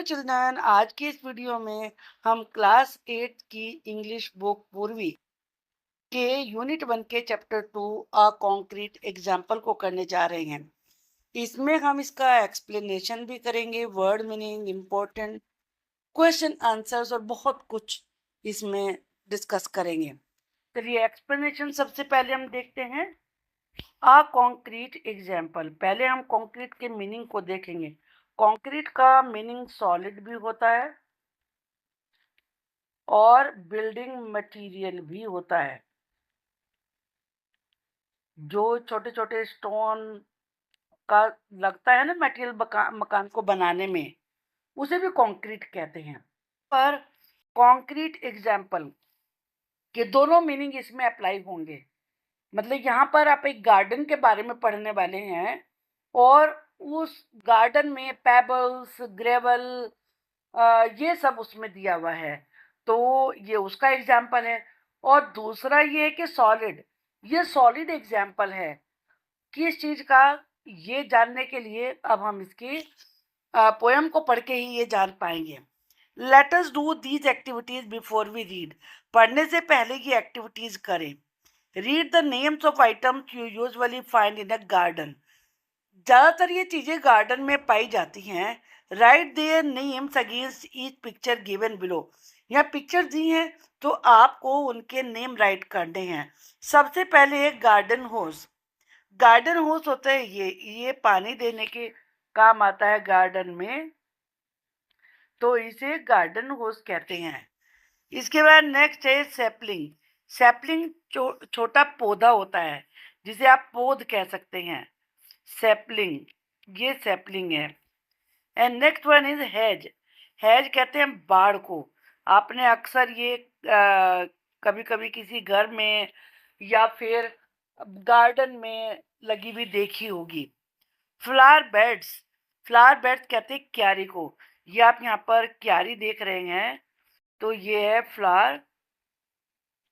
Hello children, आज की इस वीडियो में हम क्लास 8 की इंग्लिश बुक पूर्वी के यूनिट 1 के चैप्टर 2 अ कॉन्क्रीट एग्जाम्पल को करने जा रहे हैं। इसमें हम इसका एक्सप्लेनेशन भी करेंगे, word meaning, important question answers और बहुत कुछ इसमें डिस्कस करेंगे। चलिए एक्सप्लेनेशन सबसे पहले हम देखते हैं। अ कॉन्क्रीट एग्जाम्पल, पहले हम कॉन्क्रीट के मीनिंग को देखेंगे। कॉन्क्रीट का मीनिंग सॉलिड भी होता है और बिल्डिंग मटेरियल भी होता है। जो छोटे छोटे स्टोन का लगता है ना मटेरियल मकान को बनाने में, उसे भी कंक्रीट कहते हैं। पर कंक्रीट एग्जाम्पल के दोनों मीनिंग इसमें अप्लाई होंगे। मतलब यहाँ पर आप एक गार्डन के बारे में पढ़ने वाले हैं और उस गार्डन में पेबल्स, ग्रेवल, ये सब उसमें दिया हुआ है, तो ये उसका एग्जाम्पल है। और दूसरा ये है कि सॉलिड, ये सॉलिड एग्जाम्पल है किस चीज का, ये जानने के लिए अब हम इसकी पोयम को पढ़ के ही ये जान पाएंगे। Let us do these activities before we read, पढ़ने से पहले ये एक्टिविटीज करें। Read the names of items you usually find in a garden, ज्यादातर ये चीजें गार्डन में पाई जाती हैं। Write their names against each picture given below, यहाँ पिक्चर दी हैं तो आपको उनके नेम राइट करने हैं। सबसे पहले एक गार्डन होस, गार्डन होस होता है ये पानी देने के काम आता है गार्डन में, तो इसे गार्डन होस कहते हैं। इसके बाद नेक्स्ट है सैपलिंग। सैपलिंग छोटा पौधा होता है जिसे आप पौध कह सकते हैं, सैपलिंग, ये सैपलिंग है। And next one is has. Has कहते हैं बाड़ को। आपने अक्सर ये कभी कभी किसी घर में या फिर गार्डन में लगी हुई देखी होगी। फ्लावर बेड्स, फ्लावर बेड्स कहते हैं क्यारी को। ये आप यहाँ पर क्यारी देख रहे हैं, तो ये है फ्लावर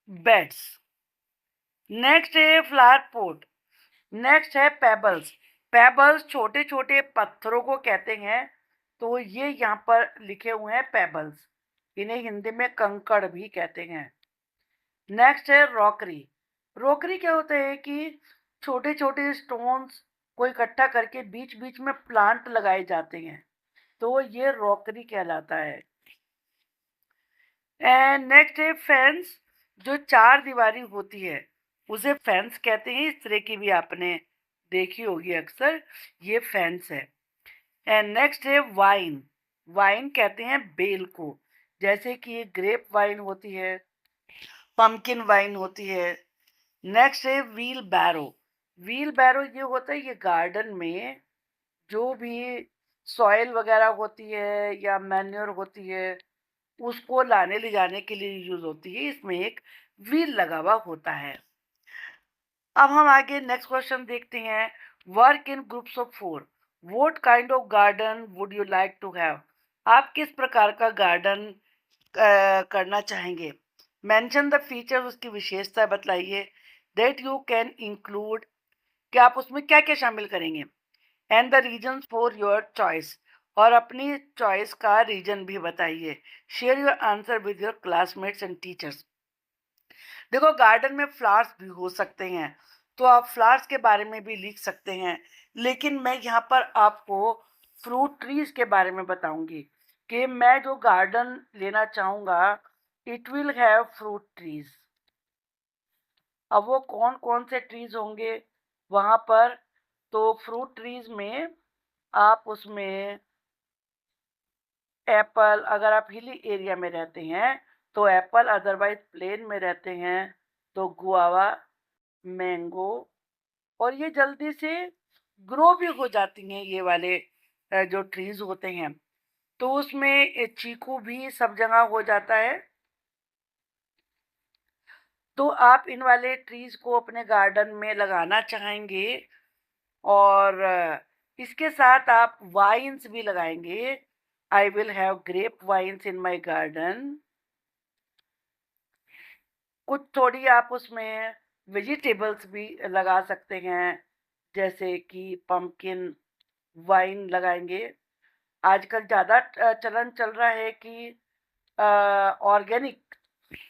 बेड्स। नेक्स्ट है फ्लावर पोट। नेक्स्ट है पेबल्स। पेबल्स छोटे छोटे पत्थरों को कहते हैं, तो ये यहाँ पर लिखे हुए हैं पेबल्स, इन्हें हिंदी में कंकड़ भी कहते हैं। नेक्स्ट है रॉकरी। रॉकरी क्या होता है कि छोटे छोटे स्टोन्स को इकट्ठा करके बीच बीच में प्लांट लगाए जाते हैं, तो ये रॉकरी कहलाता है। एंड नेक्स्ट है फेंस, जो चार दीवारी होती है उसे फेंस कहते हैं। इस तरह की भी आपने देखी होगी अक्सर, ये फेंस है। एंड नेक्स्ट है वाइन। वाइन कहते हैं बेल को, जैसे कि ये ग्रेप वाइन होती है, पम्पकिन वाइन होती है। नेक्स्ट है व्हील बैरो। व्हील बैरो ये होता है, ये गार्डन में जो भी सॉइल वगैरह होती है या मैन्योर होती है उसको लाने ले जाने के लिए यूज होती है, इसमें एक व्हील लगा हुआ होता है। अब हम आगे नेक्स्ट क्वेश्चन देखते हैं। Work in groups of 4, what kind of garden would you like to have, आप किस प्रकार का गार्डन करना चाहेंगे। मेंशन द फीचर, उसकी विशेषता बताइए। दैट यू कैन इंक्लूड, कि आप उसमें क्या क्या शामिल करेंगे। And the reason for your choice, और अपनी चॉइस का रीजन भी बताइए। Share your answer with your classmates and teachers. देखो गार्डन में फ्लावर्स भी हो सकते हैं, तो आप फ्लावर्स के बारे में भी लिख सकते हैं, लेकिन मैं यहाँ पर आपको फ्रूट ट्रीज के बारे में बताऊंगी कि मैं जो गार्डन लेना चाहूंगा it will have fruit trees. अब वो कौन कौन से ट्रीज होंगे वहां पर, तो फ्रूट ट्रीज में आप उसमें एप्पल, अगर आप हिली एरिया में रहते हैं तो एप्पल, अदरवाइज प्लेन में रहते हैं तो गुआवा, मैंगो, और ये जल्दी से ग्रो भी हो जाती हैं ये वाले जो ट्रीज होते हैं, तो उसमें चीकू भी सब जगह हो जाता है। तो आप इन वाले ट्रीज को अपने गार्डन में लगाना चाहेंगे और इसके साथ आप वाइन्स भी लगाएंगे। I will have grape vines in my garden. कुछ थोड़ी आप उसमें वेजिटेबल्स भी लगा सकते हैं, जैसे कि पंपकिन वाइन लगाएंगे, आजकल ज़्यादा चलन चल रहा है कि ऑर्गेनिक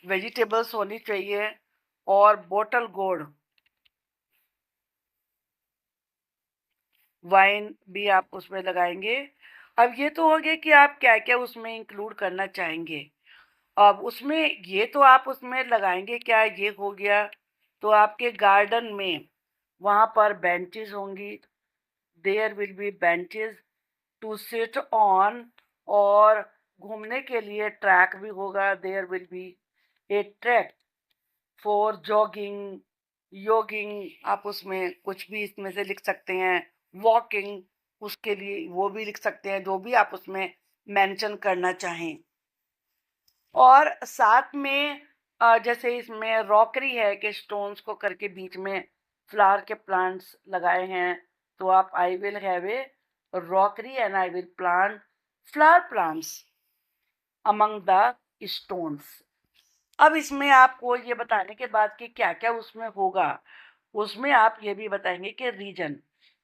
वेजिटेबल्स होनी चाहिए और बॉटल गोल्ड वाइन भी आप उसमें लगाएँगे। अब ये तो हो गया कि आप क्या-क्या उसमें इंक्लूड करना चाहेंगे। अब उसमें ये तो आप उसमें लगाएँगे क्या, ये हो गया। तो आपके गार्डन में वहाँ पर बेंचेस होंगी, there will be benches to sit on, और घूमने के लिए ट्रैक भी होगा, there will be a track for jogging, योगिंग, आप उसमें कुछ भी इसमें से लिख सकते हैं, वॉकिंग, उसके लिए वो भी लिख सकते हैं, जो भी आप उसमें मेंशन करना चाहें। और साथ में जैसे इसमें रॉकरी है कि स्टोन्स को करके बीच में फ्लावर के प्लांट्स लगाए हैं, तो आप I will have a rockery and I will plant flower plants among the stones. अब इसमें आपको ये बताने के बाद कि क्या-क्या उसमें होगा, उसमें आप ये भी बताएँगे कि रीजन।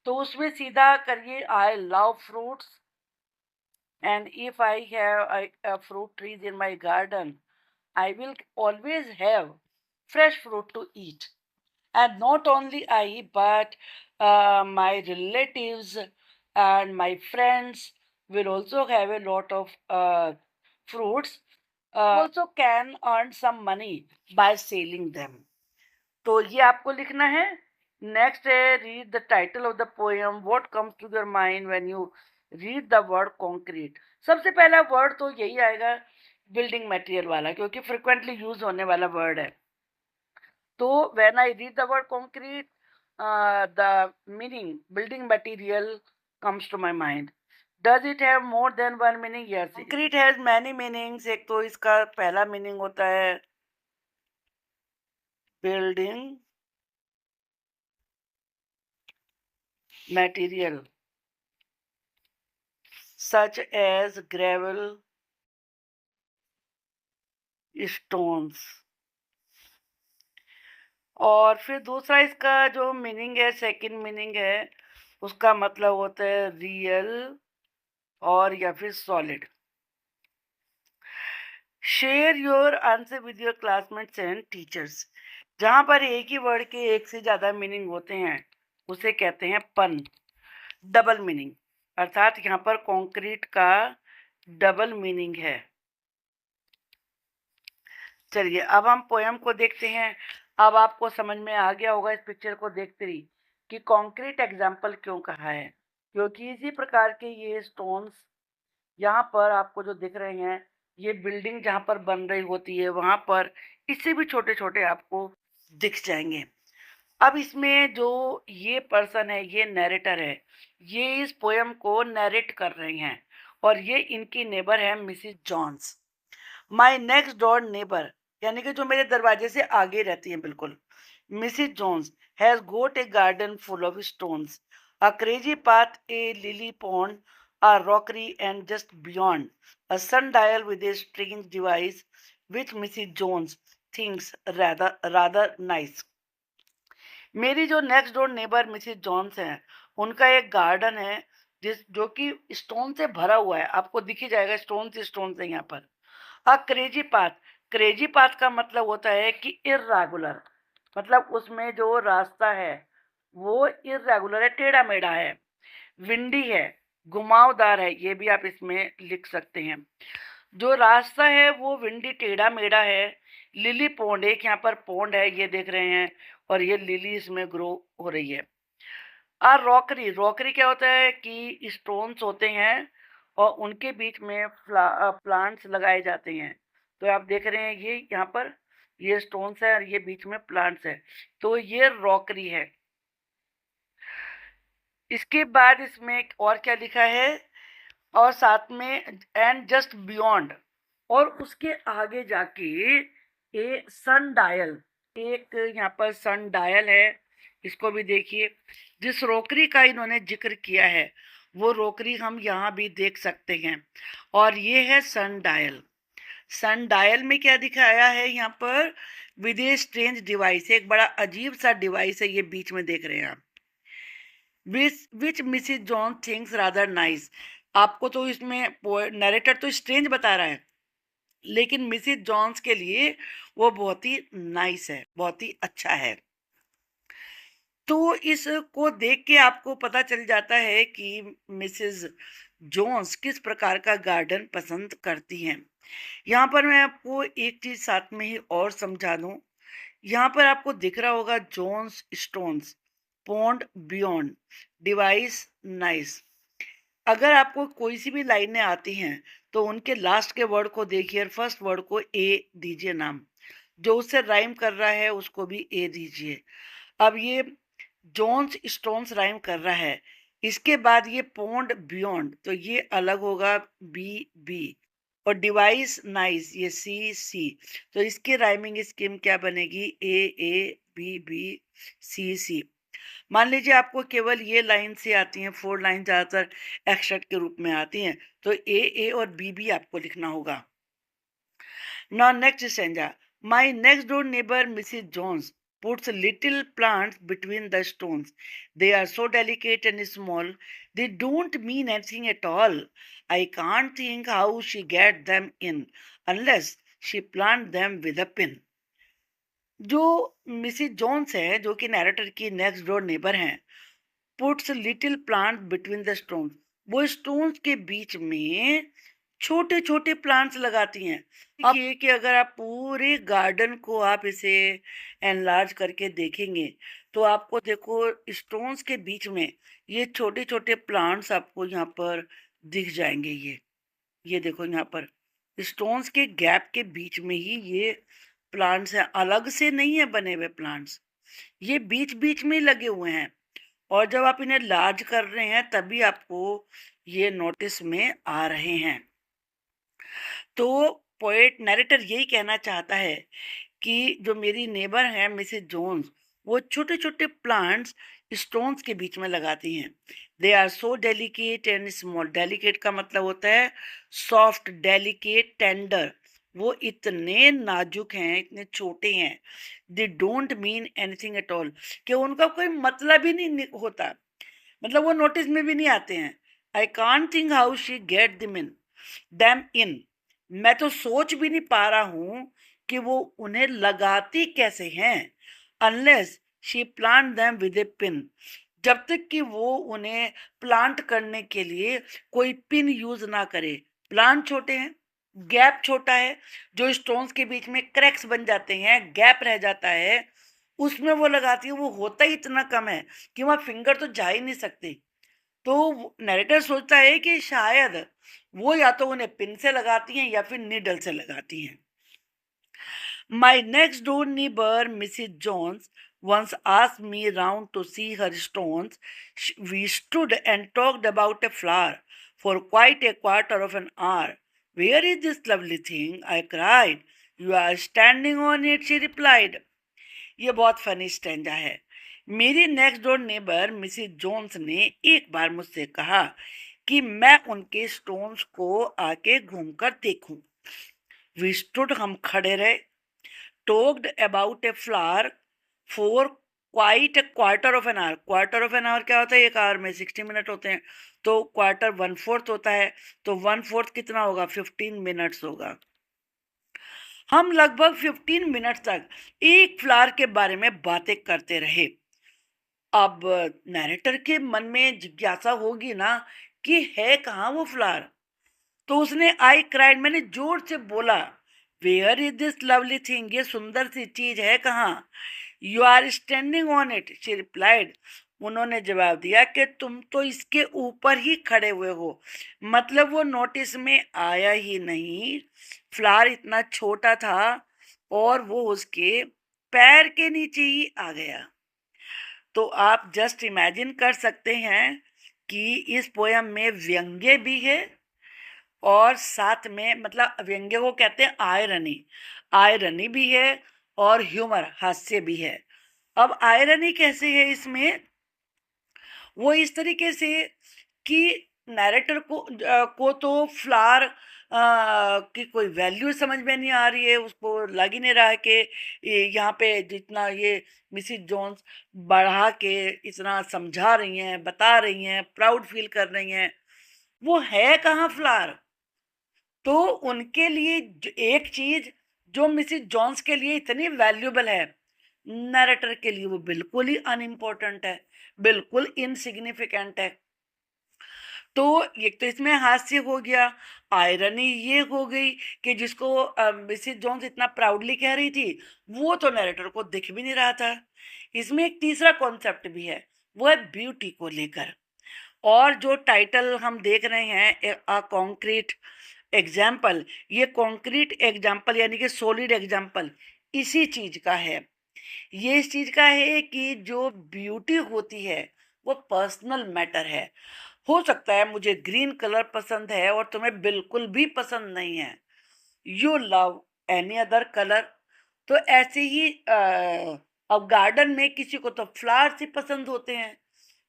तो उसमें सीधा करिए, I love fruits and if I have fruit trees in my garden, I will always have fresh fruit to eat. And not only I, but my relatives and my friends will also have a lot of fruits. Also can earn some money by selling them. तो ये आपको लिखना है। Next है, read the title of the poem, what comes to your mind when you read the word concrete. सबसे पहला word तो यही आएगा, बिल्डिंग मटेरियल वाला, क्योंकि फ्रिक्वेंटली यूज होने वाला वर्ड है। तो when I read the word concrete, the meaning building material comes to my mind. Does it have more than one meaning? Yes, concrete has many meanings. एक तो इसका पहला मीनिंग होता है building material such as gravel, stones। और फिर दूसरा इसका जो मीनिंग है, सेकंड मीनिंग है, उसका मतलब होता है रियल और या फिर solid. Share your answer with your classmates and teachers. जहाँ पर एक ही वर्ड के एक से ज़्यादा मीनिंग होते हैं उसे कहते हैं पन, डबल मीनिंग। अर्थात यहाँ पर कंक्रीट का डबल मीनिंग है। चलिए अब हम पोयम को देखते हैं। अब आपको समझ में आ गया होगा इस पिक्चर को देखते ही कि कंक्रीट एग्जाम्पल क्यों कहा है, क्योंकि इसी प्रकार के ये स्टोन्स यहाँ पर आपको जो दिख रहे हैं, ये बिल्डिंग जहाँ पर बन रही होती है वहाँ पर इससे भी छोटे छोटे आपको दिख जाएंगे। अब इसमें जो ये पर्सन है, ये नैरेटर है, ये इस पोयम को नैरेट कर रहे हैं और ये इनकी नेबर है Mrs Jones. My next door neighbour, यानी कि जो मेरे दरवाजे से आगे रहती हैं बिल्कुल, Mrs Jones has got a garden full of stones, a crazy path, a lily pond, a rockery, and just beyond a sundial with a strange device which Mrs. Jones thinks rather nice। मेरी जो next door neighbour Mrs Jones हैं, उनका एक garden है जिस जो कि stone से भरा हुआ है। आपको दिख ही जाएगा, स्टोन से यहाँ पर। क्रेजी पाथ, क्रेजी पाथ का मतलब होता है कि इर्रेगुलर, मतलब उसमें जो रास्ता है वो इर्रेगुलर है, टेढ़ा मेढ़ा है, विंडी है, घुमावदार है, ये भी आप इसमें लिख सकते हैं। जो रास्ता है वो विंडी टेढ़ा मेढ़ा है। लिली पॉन्ड, एक यहाँ पर पॉन्ड है, ये देख रहे हैं, और ये लिली इसमें ग्रो हो रही है। रॉकरी, रॉकरी क्या होता है कि स्टोन्स होते हैं और उनके बीच में प्लांट्स लगाए जाते हैं। तो आप देख रहे हैं ये यहाँ पर ये स्टोन्स है और ये बीच में प्लांट्स है, तो ये रॉकरी है। इसके बाद इसमें और क्या लिखा है, और साथ में एंड जस्ट बियॉन्ड, और उसके आगे जाके ए सन डायल, एक यहाँ पर सन डायल है, इसको भी देखिए। जिस रोकरी का इन्होंने जिक्र किया है वो रोकरी हम यहाँ भी देख सकते हैं, और ये है सन डायल। सन डायल में क्या दिखाया है यहाँ पर, विद ए स्ट्रेंज डिवाइस, एक बड़ा अजीब सा डिवाइस है, ये बीच में देख रहे हैं आप, which Mrs John things rather nice. आपको तो इसमें नरेटर तो स्ट्रेंज बता रहा है, लेकिन मिसिस जॉन्स के लिए वो बहुत ही नाइस है, बहुत ही अच्छा है। तो इसको देख के आपको पता चल जाता है कि मिसेस जोन्स किस प्रकार का गार्डन पसंद करती हैं। यहाँ पर मैं आपको एक चीज साथ में ही और समझा दूं। यहाँ पर आपको दिख रहा होगा Jones stones, pond beyond, device nice. अगर आपको कोई सी भी लाइनें आती हैं तो उनके लास्ट के वर्ड को देखिए और फर्स्ट वर्ड को ए दीजिए नाम, जो उससे राइम कर रहा है उसको भी ए दीजिए। अब ये जोन्स स्टोन्स राइम कर रहा है, इसके बाद ये पॉन्ड बियॉन्ड तो ये अलग होगा, बी बी। और डिवाइस नाइस ये सी सी, तो इसकी राइमिंग स्कीम क्या बनेगी, ए ए बी बी सी सी। मान लीजिए आपको केवल ये लाइन से आती हैं, 4 लाइन ज्यादातर एक्सट्रैक्ट के रूप में आती हैं, तो ए और बी भी आपको लिखना होगा। Now next stanza. My next door neighbor Mrs. Jones puts little plants between the stones. They are so delicate and small. They don't mean anything at all. I can't think how she gets them in unless she plant them with a pin. जो Mrs Jones है, जो कि narrator की next door neighbour हैं, puts little plant between the stones, वो stones के बीच में छोटे छोटे प्लांट्स लगाती हैं। अब ये कि अगर आप पूरे गार्डन को आप इसे एनलार्ज करके देखेंगे तो आपको देखो स्टोन्स के बीच में ये छोटे छोटे प्लांट्स आपको यहाँ पर दिख जाएंगे। ये देखो यहाँ पर स्टोन्स के गैप के बीच में ही ये प्लांट्स हैं, अलग से नहीं है बने हुए प्लांट्स, ये बीच बीच में लगे हुए हैं। और जब आप इन्हें लार्ज कर रहे हैं तभी आपको ये नोटिस में आ रहे हैं। तो पोएट नरेटर यही कहना चाहता है कि जो मेरी नेबर है मिसेस जोन्स, वो छोटे छोटे प्लांट्स स्टोन्स के बीच में लगाती हैं। They are so delicate and small, delicate का मतलब होता है सॉफ्ट, डेलिकेट, टेंडर, वो इतने नाजुक हैं, इतने छोटे हैं। They don't mean anything at all, कि उनका कोई मतलब ही नहीं होता, मतलब वो नोटिस में भी नहीं आते हैं। I can't think how she get them in, मैं तो सोच भी नहीं पा रहा हूं कि वो उन्हें लगाती कैसे हैं। Unless she plant them with A pin, जब तक कि वो उन्हें प्लांट करने के लिए कोई पिन यूज ना करे। प्लांट छोटे हैं, गैप छोटा है, जो स्टोन्स के बीच में क्रैक्स बन जाते हैं, गैप रह जाता है, उसमें वो लगाती है। वो होता ही इतना कम है कि वहां फिंगर तो जा ही नहीं सकते। तो नरेटर सोचता है कि शायद वो या तो उन्हें पिन से लगाती हैं या फिर नीडल से लगाती हैं। My next door neighbor, Mrs. Jones, once asked me round to see her stones. We stood and talked about a flower for quite a quarter of an hour. Where is this lovely thing? I cried. You are standing on it, she replied. ये बहुत funny स्टैंडा है। मेरी next door neighbour Mrs Jones ने एक बार मुझसे कहा कि मैं उनके स्टोन्स को आके घूमकर देखूं। वी स्टूड, हम खड़े रहे, talked about a flower for quite a quarter of an our. Quarter of an our क्या होता है, एक आवर में 60 मिनट होते हैं, तो क्वार्टर 1/4 होता है, तो 1/4 कितना होगा, 15 मिनट्स होगा। हम लगभग 15 मिनट तक एक फ्लावर के बारे में बातें करते रहे। अब नैरेटर के मन में जिज्ञासा होगी ना कि है कहाँ वो फ्लावर, तो उसने आई क्राइड, मैंने जोर से बोला, where is this lovely thing, ये सुंदर सी चीज है कहाँ। You are standing on it, she replied, उन्होंने जवाब दिया कि तुम तो इसके ऊपर ही खड़े हुए हो। मतलब वो नोटिस में आया ही नहीं, फ्लावर इतना छोटा था और वो उसके पैर के नीचे ही आ गया। तो आप जस्ट इमेजिन कर सकते हैं कि इस पोयम में व्यंग्य भी है और साथ में, मतलब व्यंग्य को कहते हैं आयरनी, आयरनी भी है और ह्यूमर, हास्य भी है। अब आयरनी कैसे है इसमें, वो इस तरीके से कि नैरेटर को तो फ्लावर की कोई वैल्यू समझ में नहीं आ रही है, उसको लग ही नहीं रहा है कि यहाँ पे जितना ये मिसिस जोन्स बढ़ा के इतना समझा रही हैं, बता रही हैं, प्राउड फील कर रही हैं, वो है कहाँ फ्लावर? तो उनके लिए एक चीज जो मिसिस जॉन्स के लिए इतनी वैल्यूबल है, नरेटर के लिए वो बिल्कुल ही अनइम्पोर्टेंट है, बिल्कुल इनसिग्निफिकेंट है। तो एक तो इसमें हास्य हो गया, आयरनी ये हो गई कि जिसको मिसिस जॉन्स इतना प्राउडली कह रही थी, वो तो नरेटर को दिख भी नहीं रहा था। इसमें एक तीसरा कॉन्सेप्ट भी है, वो है ब्यूटी को लेकर। और जो टाइटल हम देख रहे हैं, अ कॉन्क्रीट एग्जाम्पल, ये कॉन्क्रीट एग्जाम्पल यानी कि सॉलिड एग्जाम्पल इसी चीज का है। ये इस चीज का है कि जो ब्यूटी होती है वो पर्सनल मैटर है। हो सकता है मुझे ग्रीन कलर पसंद है और तुम्हें बिल्कुल भी पसंद नहीं है, you love any other colour. तो ऐसे ही अब गार्डन में किसी को तो फ्लावर्स ही पसंद होते हैं,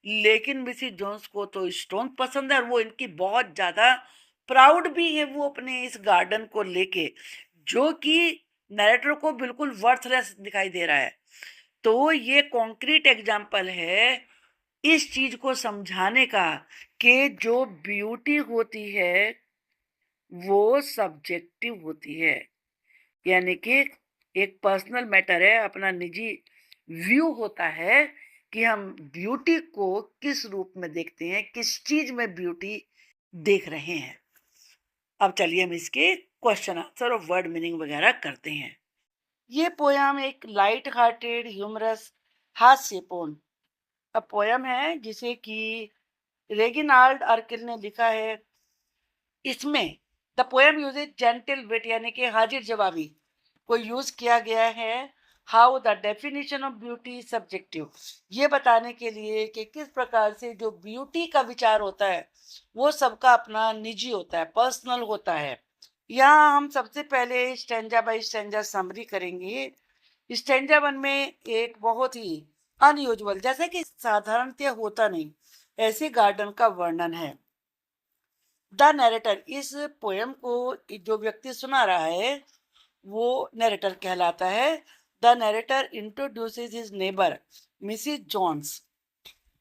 लेकिन मिसिस जोन्स को तो स्टोन पसंद है, और वो इनकी बहुत ज्यादा प्राउड भी है वो अपने इस गार्डन को लेके, जो कि नरेटर को बिल्कुल वर्थलेस दिखाई दे रहा है। तो ये कॉन्क्रीट एग्जाम्पल है इस चीज को समझाने का कि जो ब्यूटी होती है वो सब्जेक्टिव होती है, यानी कि एक पर्सनल मैटर है, अपना निजी व्यू होता है कि हम ब्यूटी को किस रूप में देखते हैं, किस चीज में ब्यूटी देख रहे हैं। अब चलिए हम इसके क्वेश्चन आंसर और वर्ड मीनिंग वगैरह करते हैं। ये पोयम एक लाइट हार्टेड ह्यूमरस हास्यपूर्ण पोयम है जिसे कि रेगिनाल्ड अर्किल ने लिखा है। इसमें द पोएम यूजेज जेंटल विट यानी कि हाजिर जवाबी को यूज किया गया है। How the definition of beauty subjective, ये बताने के लिए कि किस प्रकार से जो ब्यूटी का विचार होता है वो सबका अपना निजी होता है, पर्सनल होता है। यहाँ हम सबसे पहले स्टैंजा बाय स्टैंजा समरी करेंगे। स्टैंजा वन में एक बहुत ही अनयूजुअल, जैसे कि साधारणतः होता नहीं, ऐसे गार्डन का वर्णन है। द नरेटर, इस पोयम को जो व्यक्ति सुना रहा है वो नरेटर कहलाता है। The narrator introduces his neighbour Mrs Jones,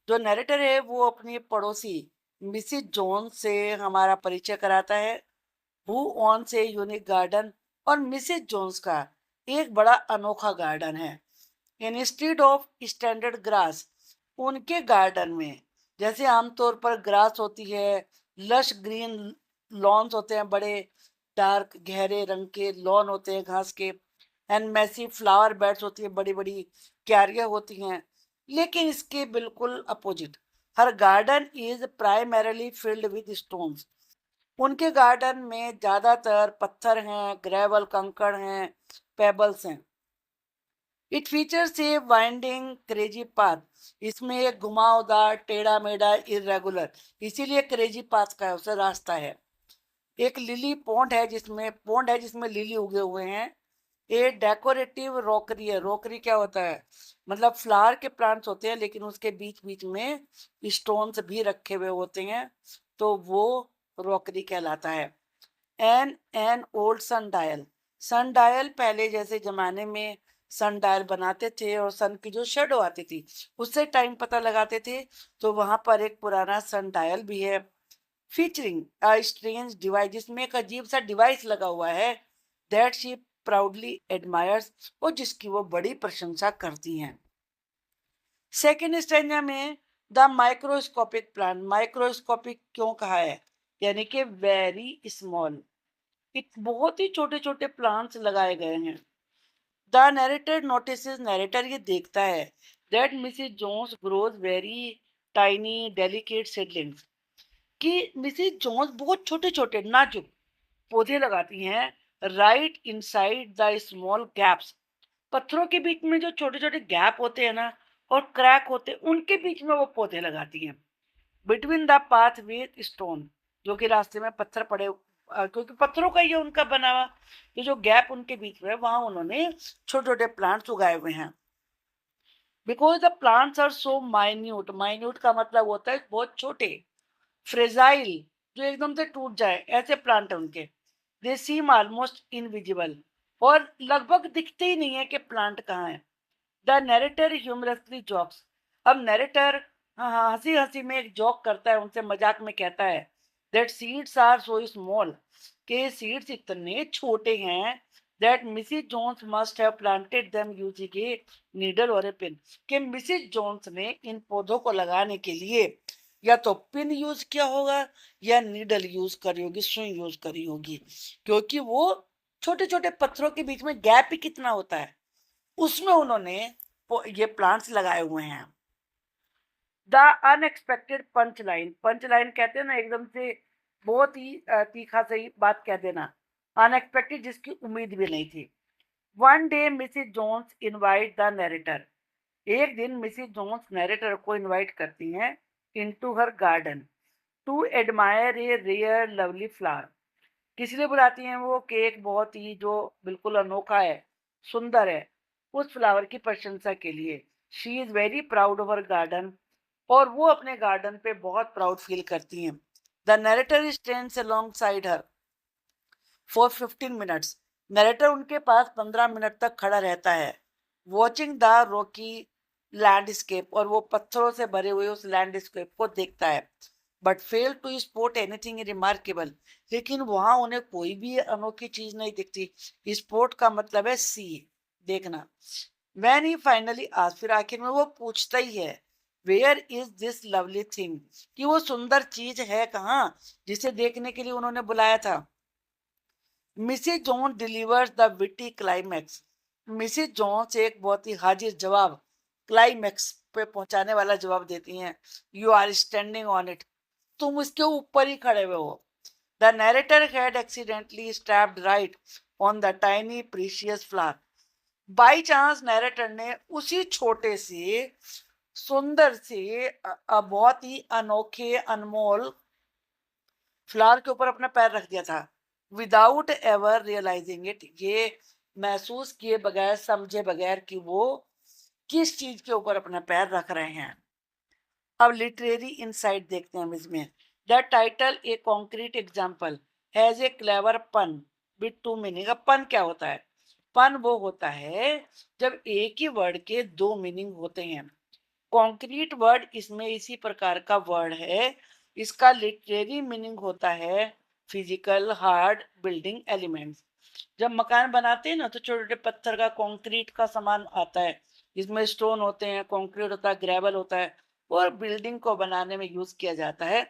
जो नरेटर है वो अपनी पड़ोसी मिसिस जॉन्स से हमारा परिचय कराता है। हु ऑन्स ए यूनिक गार्डन, और मिसिस जॉन्स का एक बड़ा अनोखा गार्डन है। इंस्टीड ऑफ स्टैंडर्ड ग्रास, उनके गार्डन में जैसे आमतौर पर ग्रास होती है, लश ग्रीन लॉन्स होते हैं, बड़े डार्क गहरे रंग के लॉन होते हैं घास के, एंड मैसी फ्लावर बेड्स होती है, बड़ी बड़ी क्यारियां होती हैं। लेकिन इसके बिल्कुल opposite, her garden is primarily filled with stones, उनके गार्डन में ज्यादातर पत्थर हैं, ग्रेवल कंकड़ हैं, पेबल्स हैं। It features A winding crazy path, इसमें एक घुमावदार टेढ़ा मेढ़ा इरेगुलर, इसीलिए क्रेजी पाथ का उसे रास्ता है। एक लिली पॉन्ड है जिसमें लिली उगे हुए हैं। ये डेकोरेटिव रोकरी है। रोकरी क्या होता है? मतलब फ्लावर के प्लांट्स होते हैं लेकिन उसके बीच बीच में स्टोन्स भी रखे हुए होते हैं, तो वो रोकरी कहलाता है। एन ओल्ड सनडायल, सनडायल पहले जैसे जमाने में सनडायल बनाते थे और सन की जो शेडो आती थी उससे टाइम पता लगाते थे, तो वहां पर एक पुराना सनडायल भी है। फीचरिंग अ स्ट्रेंज डिवाइस, जिसमें एक अजीब सा डिवाइस लगा हुआ है, दैट शी प्राउडली एडमायर्स, और जिसकी वो बड़ी प्रशंसा करती हैं। सेकेंड स्टेंजा में द माइक्रोस्कोपिक प्लांट, माइक्रोस्कोपिक क्यों कहा है? यानी कि वेरी स्मॉल, बहुत ही छोटे छोटे प्लांट्स लगाए गए हैं। द नरेटर नोटिसेस, नरेटर ये देखता है, that Mrs Jones grows very tiny delicate seedlings, कि मिसिस जोन्स बहुत छोटे छोटे नाजुक पौधे लगाती हैं, right inside the small gaps, पत्थरों के बीच में जो छोटे छोटे गैप होते हैं ना और क्रैक होते हैं उनके बीच में वो पौधे लगाती हैं। Between the path with stone, जो कि रास्ते में पत्थर पड़े, क्योंकि पत्थरों का ये उनका बना हुआ, ये जो गैप उनके बीच में वहां उन्होंने छोटे छोटे प्लांट्स उगाए हुए हैं। Because the plants are so minute, minute का मतलब होता है बहुत छोटे, फ्रेजाइल, जो एकदम से टूट जाए, ऐसे प्लांट है उनके। दे सीम ऑलमोस्ट इनविजिबल, और लगभग दिखते ही नहीं है कि प्लांट कहाँ है। द नरेटर ह्यूमरसली जॉक्स, अब नरेटर हाँ हंसी हंसी में एक जॉक करता है, उनसे मजाक में कहता है that seeds are so small, के सीड्स इतने छोटे हैं, that Mrs Jones must have planted them using a needle और ए पिन, कि मिसिस जोन्स ने इन पौधों को लगाने के लिए या तो पिन यूज किया होगा या नीडल यूज करी होगी, सुई यूज करी होगी, क्योंकि वो छोटे छोटे पत्थरों के बीच में गैप ही कितना होता है, उसमें उन्होंने ये प्लांट्स लगाए हुए हैं। The unexpected punch line, punch line कहते हैं ना एकदम से बहुत ही तीखा सही बात कह देना, अनएक्सपेक्टेड जिसकी उम्मीद भी नहीं थी। One day Mrs Jones invite the narrator, एक दिन मिसिस जोन्स नरेटर को इनवाइट करती हैं into her garden to admire a rare lovely flower, किस लिए बुलाती हैं वो, कि एक बहुत ही जो बिल्कुल अनोखा है, सुंदर है, उस फ्लावर की प्रशंसा के लिए। She is very proud over garden, और वो अपने गार्डन पे बहुत प्राउड फील करती हैं। The narrator stands along side her for 15 minutes, narrator उनके पास 15 मिनट तक खड़ा रहता है, वॉचिंग द रॉकी लैंडस्केप, और वो पत्थरों से भरे हुए उस लैंडस्केप को देखता है। But fail to spot anything remarkable, लेकिन वहां उन्हें कोई भी अनोखी चीज नहीं दिखती। स्पॉट का मतलब है सी, देखना। वैन ही फाइनली आज, फिर आखिर में वो पूछता ही है, where is this lovely thing, कि वो सुंदर चीज है कहाँ जिसे देखने के लिए उन्होंने बुलाया था। Mrs John delivers the witty climax, Mrs Jones एक बहुत ही हाजिर जवाब क्लाइमैक्स पे पहुंचाने वाला जवाब देती हैं। You are standing on it, तुम उसके ऊपर ही खड़े हुए हो। The narrator had accidentally stepped right on the tiny precious flower, by chance narrator ने उसी छोटे से सुंदर से बहुत ही अनोखे अनमोल फ्लावर के ऊपर अपना पैर रख दिया था, विदाउट एवर रियलाइजिंग इट, ये महसूस किए बगैर, समझे बगैर कि वो किस चीज के ऊपर अपना पैर रख रहे हैं। अब लिटरेरी इनसाइट देखते हैं इसमें। The title a concrete example has a clever पन विथ टू मीनिंग। अब पन क्या होता है, पन वो होता है जब एक ही वर्ड के दो मीनिंग होते हैं। कॉन्क्रीट वर्ड इसमें इसी प्रकार का वर्ड है, इसका लिटरेरी मीनिंग होता है फिजिकल हार्ड बिल्डिंग एलिमेंट्स। जब मकान बनाते हैं ना तो छोटे छोटे पत्थर का कंक्रीट का सामान आता है, जिसमें स्टोन होते हैं, कंक्रीट होता है, ग्रेवल होता है, और बिल्डिंग को बनाने में यूज किया जाता है।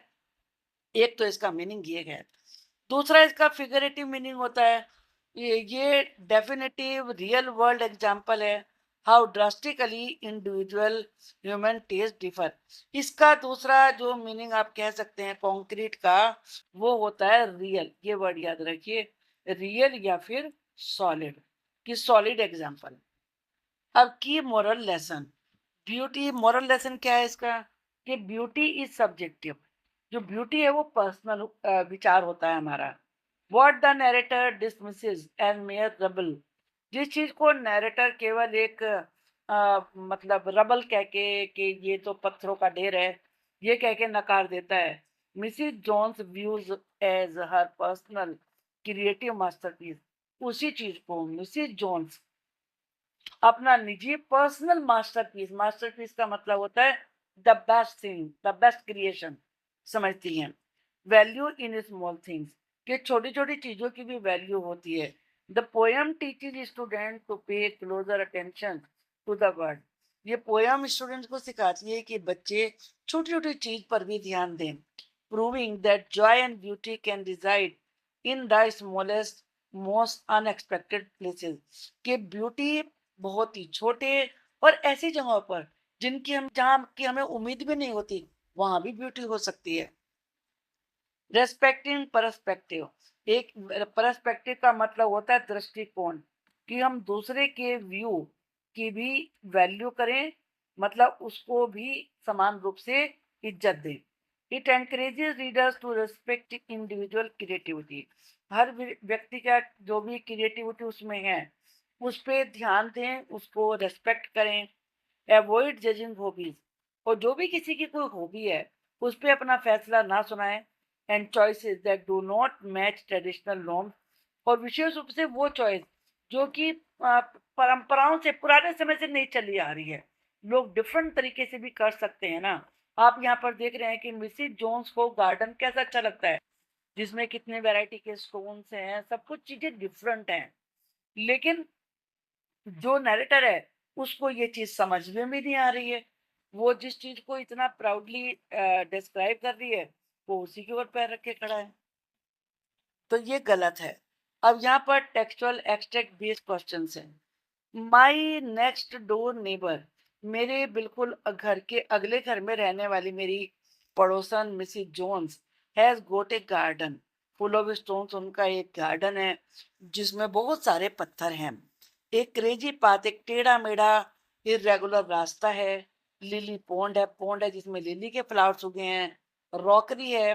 एक तो इसका मीनिंग ये है, दूसरा इसका फिगरेटिव मीनिंग होता है, ये डेफिनेटिव रियल वर्ल्ड एग्जांपल है how drastically individual human taste differ. इसका दूसरा जो मीनिंग आप कह सकते हैं कंक्रीट का, वो होता है रियल, ये वर्ड याद रखिए, रियल या फिर सॉलिड, कि सॉलिड एग्जांपल। अब की moral lesson, beauty moral lesson क्या है इसका, कि ब्यूटी इज सब्जेक्टिव, जो ब्यूटी है वो पर्सनल विचार होता है हमारा। What the narrator dismisses as mere rubble, जिस चीज को नैरेटर केवल एक मतलब रबल कह के कि ये तो पत्थरों का ढेर है, ये कह के नकार देता है, मिसिस जोन्स व्यूज एज हर पर्सनल क्रिएटिव मास्टरपीस, उसी चीज को मिसिस जोन्स अपना निजी पर्सनल मास्टरपीस, मास्टरपीस का मतलब होता है the best thing, the best creation समझती हैं। वैल्यू इन स्मॉल थिंग्स, कि छोटी छोटी चीजों की भी वैल्यू होती है। The poem teaches student to pay closer attention to the word, ये पोएम स्टूडेंट्स को सिखाती है कि बच्चे छोटी छोटी चीज पर भी ध्यान दें। Proving that joy and beauty can reside in the smallest most unexpected places, कि ब्यूटी बहुत ही छोटे और ऐसी जगहों पर जिनकी हम जहाँ की हमें उम्मीद भी नहीं होती, वहां भी ब्यूटी हो सकती है। रेस्पेक्टिंग परस्पेक्टिव, एक परस्पेक्टिव का मतलब होता है दृष्टिकोण, कि हम दूसरे के व्यू की भी वैल्यू करें, मतलब उसको भी समान रूप से इज्जत दें। It encourages readers to respect individual creativity, हर व्यक्ति का जो भी क्रिएटिविटी उसमें है उस पर ध्यान दें, उसको रेस्पेक्ट करें। अवॉइड जजिंग हॉबीज, और जो भी किसी की कोई हॉबी है उस पर अपना फैसला ना सुनाएं। And choices that do not match traditional norms, और विशेष रूप से वो चॉइस जो कि परंपराओं से पुराने समय से नहीं चली आ रही है, लोग डिफरेंट तरीके से भी कर सकते हैं ना। आप यहाँ पर देख रहे हैं कि मिसिस जोन्स को गार्डन कैसा अच्छा लगता है, जिसमें कितने वैरायटी के स्टोन्स हैं, सब कुछ चीजें डिफरेंट हैं। लेकिन जो नैरेटर है उसको ये चीज समझ में भी नहीं आ रही है। वो जिस चीज को इतना प्राउडली डिस्क्राइब कर रही है, वो उसी के ऊपर पैर रख के खड़ा है। तो ये गलत है। अब यहाँ पर टेक्सचुअल एक्सट्रैक्ट बेस्ड क्वेश्चंस हैं। माई नेक्स्ट डोर नेबर, मेरे बिल्कुल घर के अगले घर में रहने वाली मेरी पड़ोसन Mrs Jones has got a garden full of stones. उनका एक गार्डन है जिसमें बहुत सारे पत्थर हैं। एक क्रेजी पाथ, एक टेढ़ा मेढ़ा इरेगुलर रास्ता है। लिली पॉन्ड है जिसमें लिली के फ्लावर्स उगे हैं। रॉकरी है,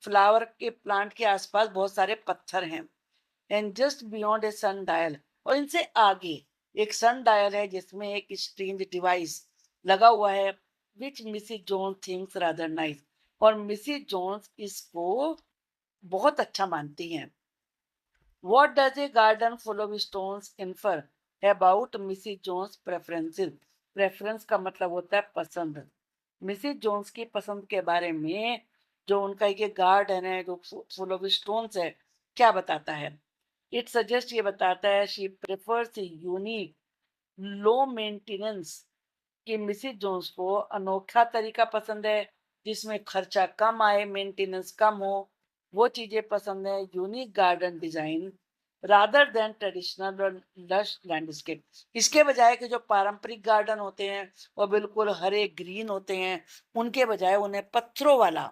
फ्लावर के प्लांट के आसपास बहुत सारे पत्थर हैं। And just beyond a sundial, और इनसे आगे एक सन डायल है जिसमें एक स्ट्रेंज डिवाइस लगा हुआ है, which Mrs Jones thinks rather nice. और मिसिस जोन्स इसको बहुत अच्छा मानती हैं। What does a garden full of stones infer about Mrs. Jones' preferences? Preference का मतलब होता है पसंद। मिसिस जोन्स की पसंद के बारे में जो उनका ये गार्डन है जो फुल ऑफ स्टोन्स है, क्या बताता है? इट सजेस्ट, ये बताता है, she prefers unique low maintenance, कि मिसिस जोन्स को अनोखा तरीका पसंद है जिसमें खर्चा कम आए, मेंटेनेंस कम हो। वो चीजें पसंद है। Unique garden design rather than traditional lush landscape, इसके बजाय कि जो पारंपरिक गार्डन होते हैं वो बिल्कुल हरे ग्रीन होते हैं, उनके बजाय उन्हें पत्थरों वाला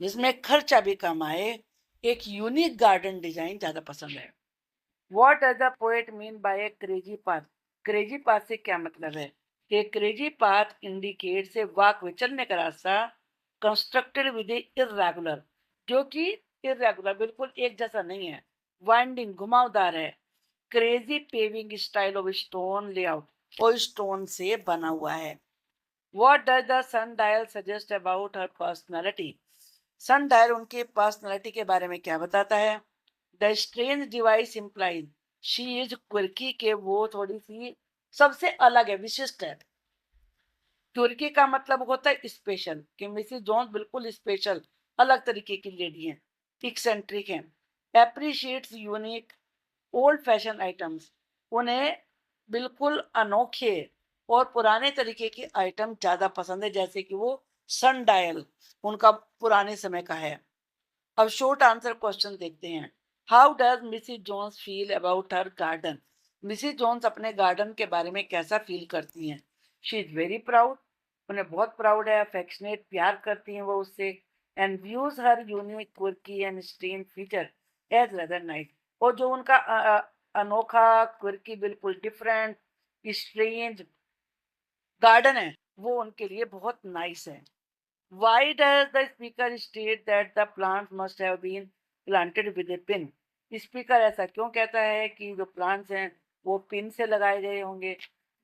जिसमें खर्चा भी कम आए, एक यूनिक गार्डन डिजाइन ज्यादा पसंद है। What does the poet mean by a crazy path? Crazy path से क्या मतलब है? A crazy path indicates a walk, विचलने का रास्ता, constructed with a irregular, जो कि irregular बिल्कुल एक जैसा नहीं है, वाइंडिंग घुमावदार है। Crazy paving style of stone layout, और स्टोन से बना हुआ है। What does the sundial suggest about her personality? sundial उनके पर्सनालिटी के बारे में क्या बताता है? The strange device implies she is quirky, के वो थोड़ी सी सबसे अलग है, विशिष्ट है। क्विर्की का मतलब होता है स्पेशल, कि मिसिस जोन्स बिल्कुल स्पेशल, अलग तरीके की लेडी हैं, एक्सेंट्रिक हैं। Appreciates unique old fashion items, उन्हें बिल्कुल अनोखे और पुराने तरीके के आइटम ज्यादा पसंद है, जैसे कि वो सन डायल उनका पुराने समय का है। अब शॉर्ट आंसर क्वेश्चन देखते हैं। How does Mrs Jones feel about her garden? Mrs Jones अपने गार्डन के बारे में कैसा फील करती हैं? शी इज वेरी प्राउड, उन्हें बहुत प्राउड है, अफेक्शनेट, प्यार करती हैं वो उससे। And views her unique quirky and strange feature as rather nice, और जो उनका अनोखा, क्विर्की, बिल्कुल डिफरेंट, स्ट्रेंज गार्डन है, वो उनके लिए बहुत नाइस है। Why does the speaker state that the plant must have been planted with a pin? Speaker ऐसा क्यों कहता है कि जो प्लांट्स हैं वो पिन से लगाए गए होंगे?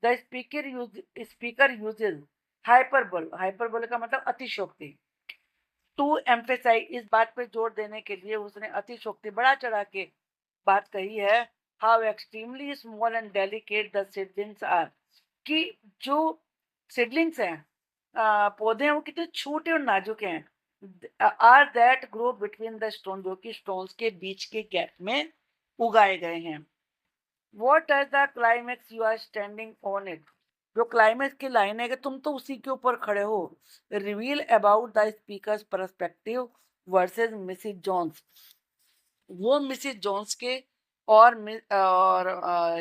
The speaker uses hyperbole, hyperbole का मतलब अतिशोक्ति, टू एम्फेसाइज, इस बात पे जोर देने के लिए उसने अतिशोक्ति बढ़ा चढ़ा के बात कही है। How extremely small and delicate the seedlings are, कि जो सीडलिंग्स हैं, पौधे हैं, वो कितने छोटे और नाजुक हैं। Are that grow between the stone, जो कि स्टोन्स के बीच के गैप में उगाए गए हैं। What is the climax you are standing on it? जो क्लाइमेक्स की लाइन है कि तुम तो उसी के ऊपर खड़े हो। Reveal about the speaker's perspective versus Mrs Jones, वो मिसिस जोन्स के और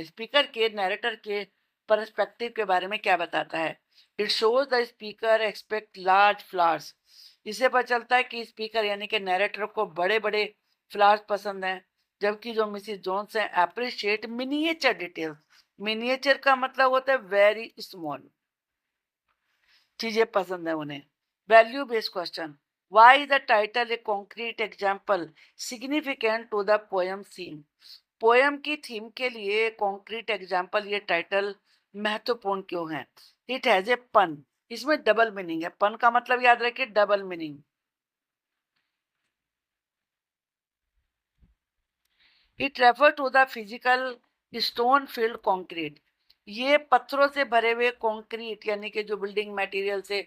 स्पीकर के, नैरेटर के पर्सपेक्टिव के बारे में क्या बताता है? It shows the speaker expect large flowers, इससे पता चलता है कि स्पीकर यानी कि नैरेटर को बड़े बड़े फ्लावर्स पसंद हैं, जबकि जो मिसिस जोन्स हैं अप्रिशिएट मिनिएचर डिटेल्स। मिनिएचर का मतलब होता है वेरी स्मॉल चीजें पसंद है उन्हें। Value based question, why the title a concrete example significant to the poem theme? Poem की थीम के लिए कॉन्क्रीट एग्जांपल, ये टाइटल महत्वपूर्ण क्यों है? इट हैज ए पन, इसमें डबल मीनिंग है। पन का मतलब याद रखिए, double meaning. It refer to the physical stone filled concrete, ये पत्थरों से भरे हुए कॉन्क्रीट यानी कि जो बिल्डिंग मटेरियल से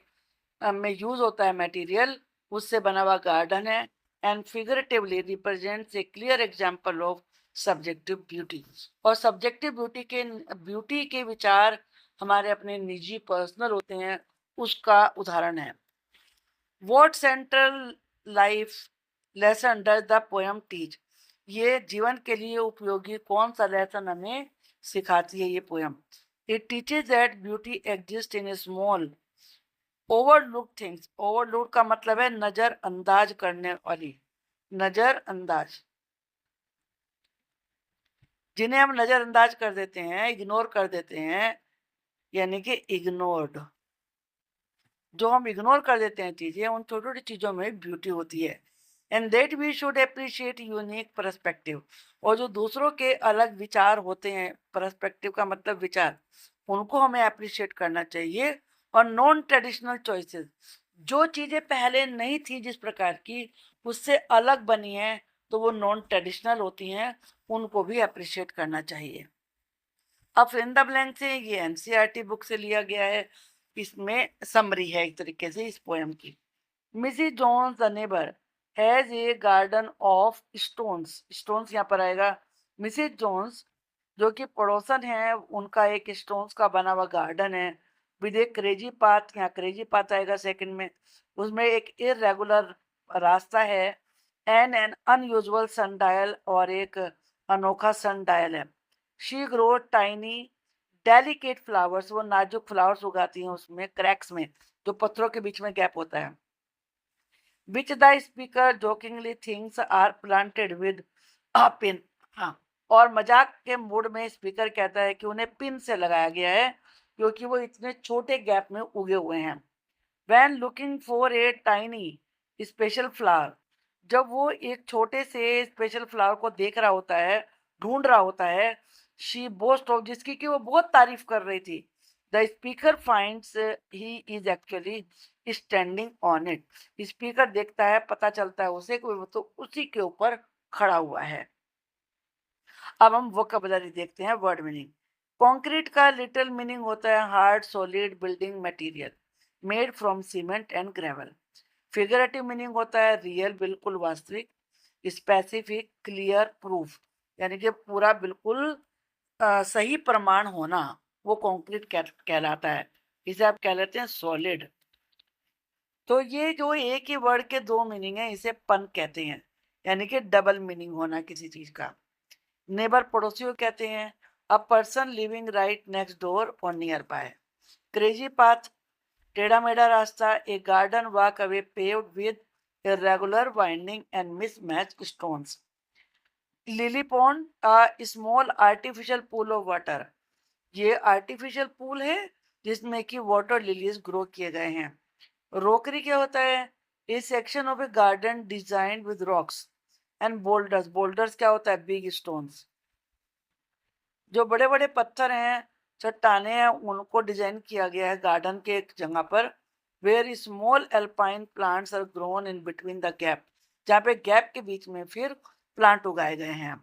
में यूज होता है मटेरियल, उससे बना हुआ गार्डन है। and figuratively represents a clear example of subjective beauty. और subjective beauty के विचार हमारे अपने निजी पर्सनल होते हैं, उसका उदाहरण है. What central life lesson does the poem teach? ये जीवन के लिए उपयोगी कौन सा लेसन हमें सिखाती है ये poem. It teaches that beauty exists in small overlooked things. Overlooked का मतलब है नजरअंदाज करने वाली, नजरअंदाज, जिन्हें हम नजरअंदाज कर देते हैं, इग्नोर कर देते हैं, यानी कि इग्नोर्ड. जो हम इग्नोर कर देते हैं चीजें, उन छोटी छोटी चीजों में ब्यूटी होती है. And that we should appreciate unique perspective. और जो दूसरों के अलग विचार होते हैं, पर्सपेक्टिव का मतलब विचार, उनको हमें अप्रिशिएट करना चाहिए. और नॉन ट्रेडिशनल चॉइसेस, जो चीजें पहले नहीं थी जिस प्रकार की, उससे अलग बनी है, तो वो नॉन ट्रेडिशनल होती हैं, उनको भी अप्रिशिएट करना चाहिए. अब फिल इन द ब्लैंक से ये एनसीईआरटी बुक से लिया गया है. इसमें समरी है एक तरीके से इस पोएम की. Mrs Jones the neighbour has a garden of stones. Stones यहाँ पर आएगा. मिसिस जोन्स जो कि पड़ोसन है, उनका एक स्टोन्स का बना हुआ गार्डन है. विद ए क्रेजी पाथ, यहाँ क्रेजी पाथ आएगा सेकंड में. उसमें एक इरेगुलर रास्ता है. एन अनयूजुअल सनडायल, और एक अनोखा सनडायल है. She grow tiny delicate flowers, वो नाजुक फ्लावर्स उगाती हैं उसमें क्रैक्स में, जो पत्थरों के बीच में गैप होता है. Which the speaker jokingly things are planted with a pin. हाँ, और मजाक के मूड में स्पीकर कहता है कि उन्हें पिन से लगाया गया है, क्योंकि वो इतने छोटे गैप में उगे हुए हैं. When looking for a tiny special flower, जब वो एक छोटे से स्पेशल फ्लावर को देख रहा होता है, ढूंढ रहा होता है. शी बोस्ट ऑफ, जिसकी कि वो बहुत तारीफ कर रही थी. The speaker finds he is actually standing on it. Speaker देखता है, पता चलता है उसे कि वो तो उसी के ऊपर खड़ा हुआ है. अब हम वोकैबुलरी देखते हैं, वर्ड मीनिंग. कंक्रीट का लिटिल मीनिंग होता है hard solid building material made from cement and gravel. Figurative meaning होता है रियल, बिल्कुल वास्तविक. स्पेसिफिक, क्लियर, प्रूफ, यानी कि पूरा बिल्कुल सही प्रमाण होना, वो कंक्रीट कहलाता है. इसे आप कह लेते हैं सॉलिड. तो ये जो एक ही वर्ड के दो मीनिंग है, इसे पन कहते हैं, यानी कि डबल मीनिंग होना किसी चीज का. नेबर पड़ोसी को कहते हैं. A person living right next door और नियर बाय. क्रेजी पाथ, टेढ़ा मेढ़ा रास्ता. A garden walkway paved with irregular winding and mismatched stones. Lily pond, a small artificial pool of water. ये आर्टिफिशियल पूल है जिसमें कि water lilies grow किए गए हैं. रोकरी क्या होता है? A section of A garden designed with rocks and boulders. Boulders क्या होता है? Big stones. जो बड़े बड़े पत्थर हैं, चट्टाने हैं, उनको डिजाइन किया गया है गार्डन के एक जगह पर. Where small alpine plants are grown in between the gap, जहाँ पे गैप के बीच में फिर प्लांट उगाए गए हैं.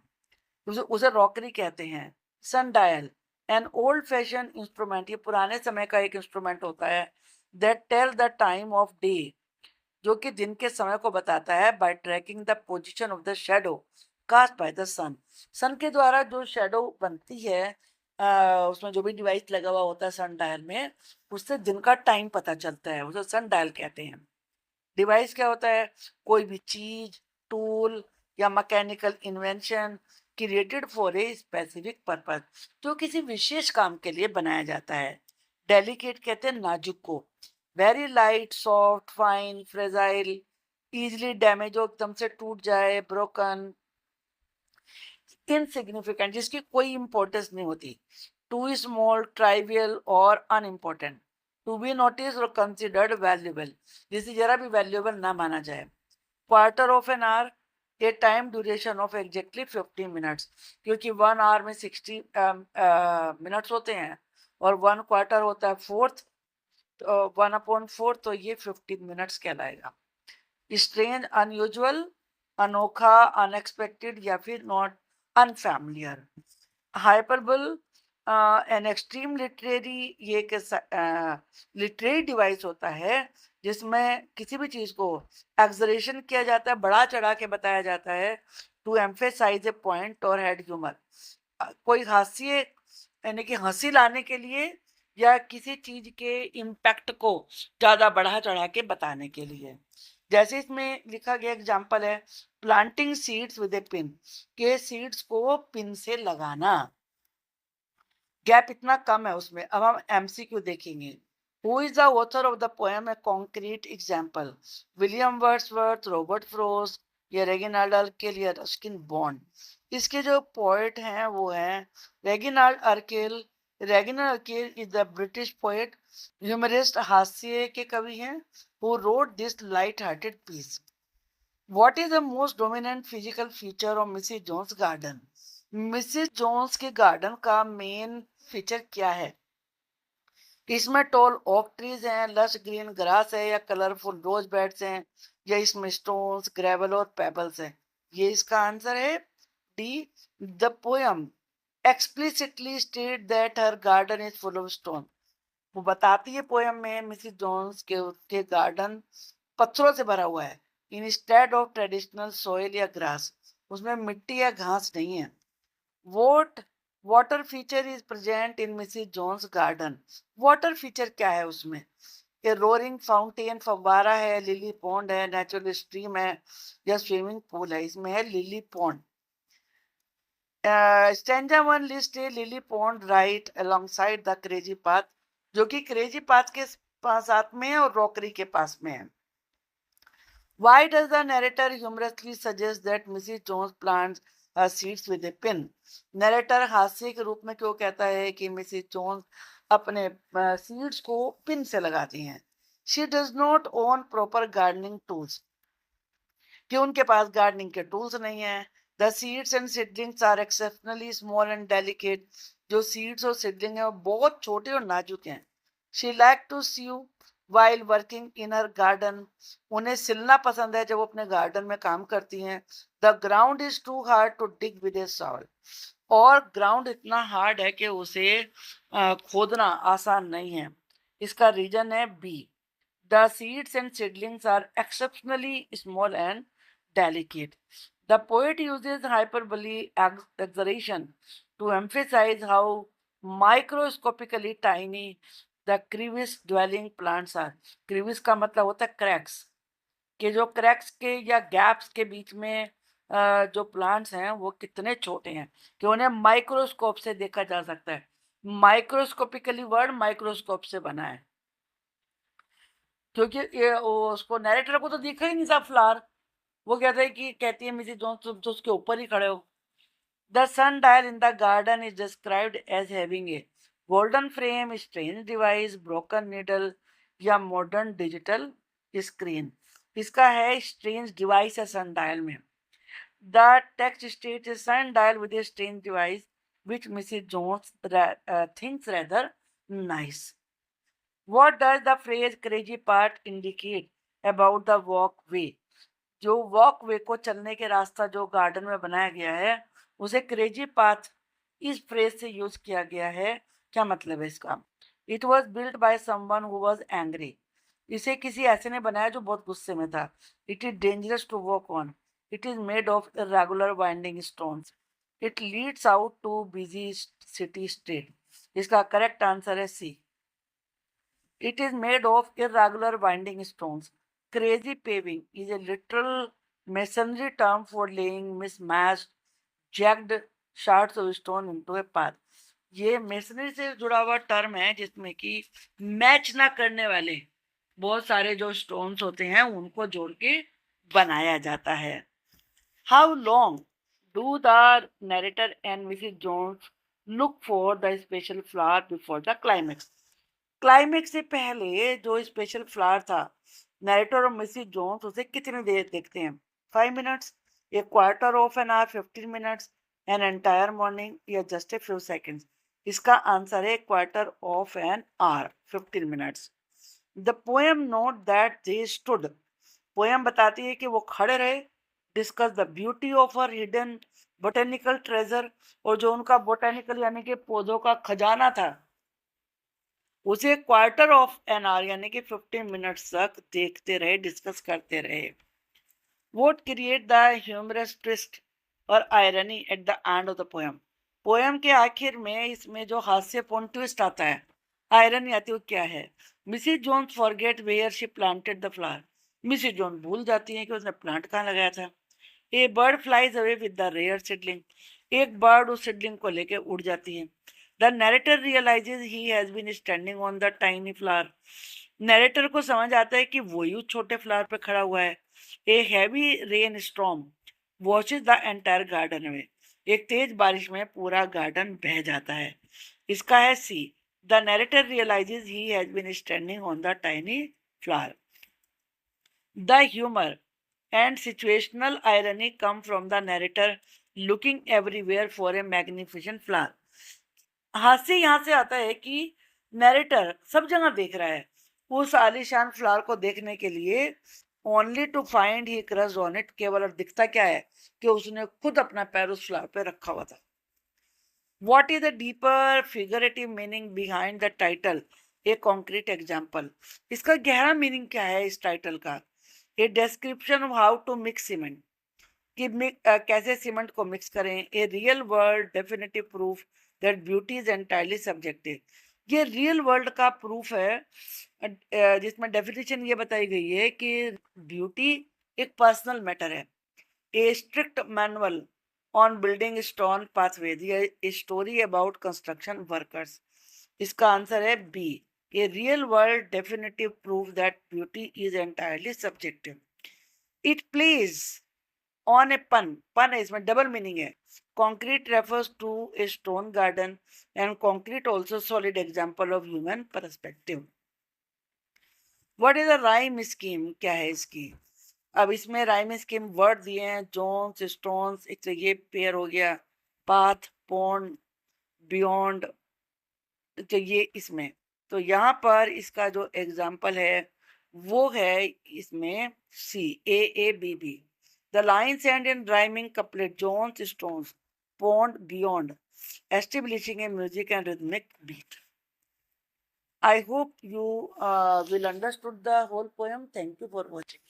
उसे रॉकरी कहते हैं. Sundial, an old fashion instrument, ये पुराने समय का एक इंस्ट्रूमेंट होता है. That tell the time of day, जो कि दिन के समय को बताता है. By tracking the position of the shadow cast by the sun. Sun के द्वारा जो शैडो बनती है, उसमें जो भी डिवाइस लगा हुआ होता है सन डायल में, उससे दिन का टाइम पता चलता है. उसे सन डायल कहते हैं. डिवाइस क्या होता है? कोई भी चीज, टूल या mechanical invention created for a specific purpose, जो किसी विशेष काम के लिए बनाया जाता है. डेलिकेट कहते हैं नाजुक को. Very light, soft, fine, fragile, easily damage, हो एकदम से टूट जाए. ब्रोकन, इनसिग्निफिकेंट, जिसकी कोई इंपॉर्टेंस नहीं होती. टू स्मॉल, ट्राइवियल और अनइम्पोर्टेंट. टू बी नोटिस और कंसिडर्ड वैल्यूएबल, जिसे जरा भी वैल्यूएबल ना माना जाए. Quarter of an our, A time duration of exactly 15 minutes, क्योंकि 1 आवर में 60 मिनट्स होते हैं, और 1 क्वार्टर होता है फोर्थ, 1/4, तो ये 15 मिनट्स कहलाएगा. स्ट्रेंज, अनयूजुअल, अनोखा, अनएक्सपेक्टेड, या फिर not unfamiliar. Hyperbole, an extreme literary, ये एक लिटरेरी डिवाइस होता है जिसमें किसी भी चीज को एक्सरेशन किया जाता है, बढ़ा चढ़ा के बताया जाता है, टू एम्फेसाइज ए पॉइंट और हैड ह्यूमर। कोई हास्य यानी कि हंसी लाने के लिए, या किसी चीज के इम्पैक्ट को ज्यादा बढ़ा चढ़ा के बताने के लिए। जैसे इसमें लिखा गया एग्जाम्पल है, planting seeds with A pin, के सीड्स को पिन से लगाना। गैप इतना कम है उसमें। अब हम एमसीक्यू देखेंगे। Who is the author of the poem a concrete example, William Wordsworth, Robert Frost, या रेगिनाल्ड अर्केल, या रस्किन बॉन्ड। इसके जो पोएट हैं वो हैं Reginald Arkell. Reginald Arkell is the British poet, humorist, हास्य के कवि हैं, who wrote this light hearted piece. What is the most dominant physical feature of Mrs Jones garden? Mrs Jones के गार्डन का मेन फीचर क्या है? इसमें toll oak trees हैं, लश ग्रीन ग्रास है, या कलरफुल रोज बेड्स हैं, या इसमें स्टोन्स, ग्रेवल और पेबल्स हैं। ये इसका आंसर है D. The poem explicitly state that her garden is full of stone. वो बताती है पोयम में मिसिस जोन्स के उसके गार्डन पत्थरों से भरा हुआ है, इंस्टेड ऑफ ट्रेडिशनल सॉइल या ग्रास। उसमें मिट्टी या घास नहीं है। What water feature is present in Mrs Jones garden. Water feature क्या है उसमें? ये रोरिंग फाउंटेन, फव्वारा है, लिली पॉन्ड है, नेचुरल स्ट्रीम है, या स्विमिंग पूल है। इसमें है lily pond. Stanza one list है lily pond right alongside the crazy path, जो कि क्रेजी पाथ के साथ में है और रॉकरी के पास में है। Why does the narrator humorously suggest that Mrs. Jones plants her seeds with a pin? Narrator हास्य के रूप में क्यों कहता है कि मिसिस जोन्स अपने सीड्स को पिन से लगाती हैं? She does not own proper gardening tools, कि उनके पास गार्डनिंग के टूल्स नहीं है। The seeds and seedlings are exceptionally small and delicate, जो सीड्स और सीडलिंग है वो बहुत छोटे और नाजुक हैं। She like to sew while working in her garden, उन्हें सिलना पसंद है जब वो अपने गार्डन में काम करती हैं। The ground is too hard to dig with a shovel, और ग्राउंड इतना हार्ड है कि उसे खोदना आसान नहीं है। इसका रीजन है B. The seeds and seedlings are exceptionally small and delicate. The poet uses hyperbole exaggeration to emphasize how microscopically tiny the crevice dwelling plants are. crevice का मतलब होता है cracks, कि जो cracks के या gaps के बीच में जो प्लांट्स हैं वो कितने छोटे हैं कि उन्हें माइक्रोस्कोप से देखा जा सकता है। माइक्रोस्कोपिकली वर्ड माइक्रोस्कोप से बना है, क्योंकि ये उसको नैरेटर को तो दिखा ही नहीं था फ्लावर। वो कहता है कि कहती है मिसिस जोन्स तुम तो उसके ऊपर ही खड़े हो। The sundial in the garden is described as having a golden frame, strange device, broken needle, या मॉडर्न डिजिटल स्क्रीन। इसका है स्ट्रेंज डिवाइस है सन डायल में। The text state is sundial with a strange device which Mrs. Jones thinks rather nice. What does the phrase crazy path indicate about the walkway? जो walkway को चलने के रास्ता जो garden में बनाया गया है उसे क्रेजी पाथ इस फ्रेज से यूज किया गया है। क्या मतलब है इसका? It was built by someone who was angry, इसे किसी ऐसे ने बनाया जो बहुत गुस्से में था। It is dangerous to walk on, it is made of irregular winding stones, it leads out to busy city street. इसका करेक्ट आंसर है C. It is made of irregular winding stones. Crazy paving is a literal masonry term for laying mismatched, jagged shards of stone into a path. ये masonry से जुड़ा हुआ term है जिसमें कि match ना करने वाले बहुत सारे जो स्टोन्स होते हैं उनको जोड़ के बनाया जाता है। How long do the narrator and Mrs Jones look for the special flower before the climax? Climax से पहले जो स्पेशल फ्लावर था, नरेटर और मिसिस जोन्स उसे कितनी देर देखते हैं? 5 minutes, a quarter of an hour, 15 minutes, an entire morning, या जस्ट ए फ्यू सेकेंड्स। इसका आंसर है quarter of an hour, 15 minutes. The poem note that they stood, poem बताती है कि वो खड़े रहे। Discuss the beauty of her hidden botanical treasure, और जो उनका बोटेनिकल यानी कि पौधों का खजाना था, उसे क्वार्टर ऑफ एन आवर यानी कि 15 मिनट्स तक देखते रहे, डिस्कस करते रहे. What create the humorous twist और irony at the end of the poem. Poem के आखिर में इसमें जो हास्यपूर्ण ट्विस्ट आता है, आयरनी आती है, वो क्या है? Mrs Jones forget where she planted the flower. Mrs Jones भूल जाती है कि उसने प्लांट कहाँ लगाया था. A bird flies away with the rare seedling. एक बर्ड उस सिडलिंग को लेके उड़ जाती है. The narrator realises he has been standing on the tiny flower. Narrator को समझ आता है कि वही उस छोटे फ्लावर पे खड़ा हुआ है. A heavy rain storm washes the entire garden away. एक तेज बारिश में पूरा गार्डन बह जाता है. इसका है C. The narrator realises he has been standing on the tiny flower. The humour and situational irony come from the narrator looking everywhere for a magnificent flower. हास्य यहाँ से आता है कि नैरेटर सब जगह देख रहा है उस आलीशान फ्लावर को देखने के लिए, only to find he crush on it. केवल और दिखता क्या है कि उसने खुद अपना पैर उस फ्लावर पे रखा हुआ था. What is the deeper figurative meaning behind the title? A concrete example. इसका गहरा मीनिंग क्या है इस टाइटल का? A description of how to mix cement. कि कैसे सीमेंट को मिक्स करें. ए real world definitive proof that beauty is entirely subjective. ये रियल वर्ल्ड का प्रूफ है जिसमें डेफिनेशन ये बताई गई है कि ब्यूटी एक पर्सनल मैटर है. A strict manual on building stone pathway. A story about construction workers. इसका आंसर है B. A real world definitive proof that beauty is entirely subjective. It plays on a pun. Pun है, इसमें double meaning है. Concrete refers to a stone garden and concrete also solid example of human perspective. What is the rhyme scheme? क्या है इसकी? अब इसमें rhyme scheme word दिए हैं जोन्स, स्टोन्स. एक तो ये पेयर हो गया, पाथ, पॉन्ड, बियॉन्ड. तो ये इसमें, तो यहाँ पर इसका जो एग्जाम्पल है वो है इसमें C, A B B. The lines end in rhyming couplet, Jones, Stones, Pond, Beyond, establishing a music and rhythmic beat. I hope you will understood the whole poem. Thank you for watching.